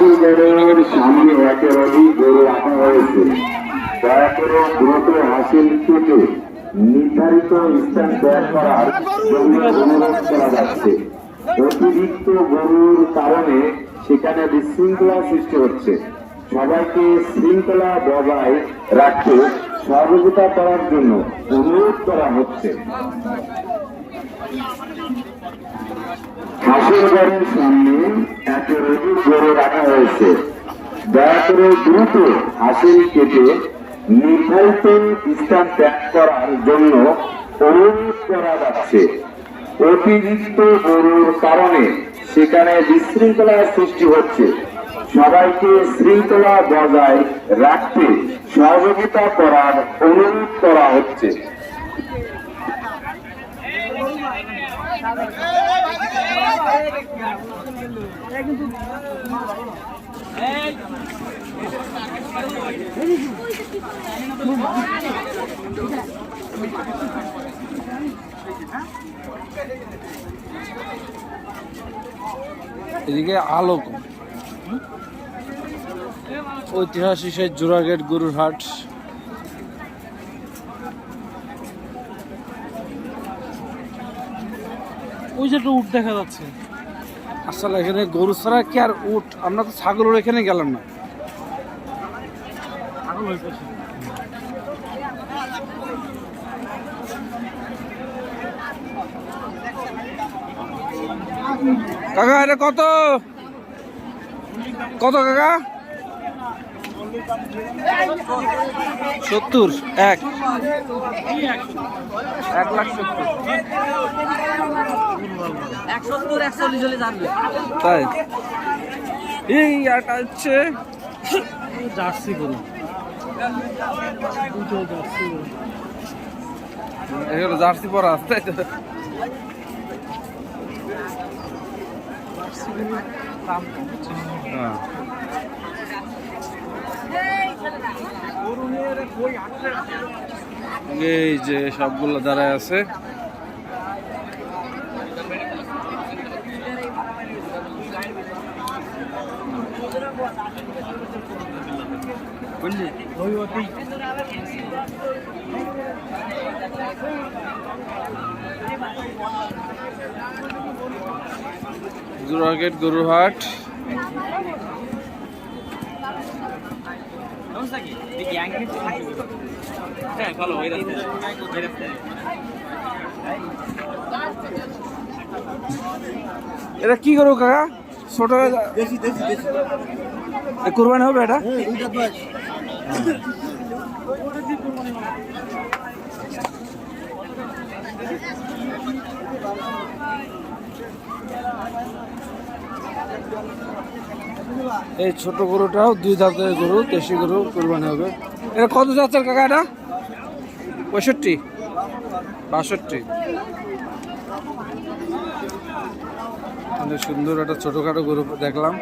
হাসিলগড়ের সামনে একেবারেই গরু রাখা হয়েছে। দয়া করে দ্রুত হাসিল কেটে নির্ধারিত স্থান ত্যাগ করার জন্য অনুরোধ করা যাচ্ছে। অতিরিক্ত গরুর কারণে সেখানে বিশৃঙ্খলা সৃষ্টি হচ্ছে। সবাইকে শৃঙ্খলা বজায় রাখতে সহযোগিতা করার জন্য অনুরোধ করা হচ্ছে। হাসিলগড়ের সামনে একেবারেই গরু রাখা হয়েছে। দয়া করে দ্রুত হাসিল কেটে নির্ধারিত স্থান ত্যাগ করার জন্য অনুরোধ করা যাচ্ছে। অতিরিক্ত গরুর কারণে সেখানে বিশৃঙ্খলা সৃষ্টি হচ্ছে। সবাইকে শৃঙ্খলা বজায় রাখতে সহযোগিতা করার অনুরোধ করা হচ্ছে। এদিকে আলো কম। ঐতিহাসিক সেই জোড়াগেট গরুর হাট। ওই যে একটা উট দেখা যাচ্ছে। আসলে এখানে গরু ছাড়া কি আর উট? আমরা তো ছাগলের এখানে গেলাম না। কাকা এটা কত কত কাকা? 70 1,70,000 তাই। এই আটা হচ্ছে জার্সি গরু। এগুলো জার্সি পরা আছে তাই তো। এই যে সবগুলো দাঁড়ায় আছে। জোড়াগেট গরুর হাট। এটা কি করো কাকা? ছোট কুরবানি হবে এটা? এই ছোট গরুটাও 2 দাঁতের গরু, দেশি গরু, কুরবানি হবে। এটা কত যাচ্ছে কাকা? এটা 65 62। সুন্দর একটা ছোটখাটো গরু দেখলাম।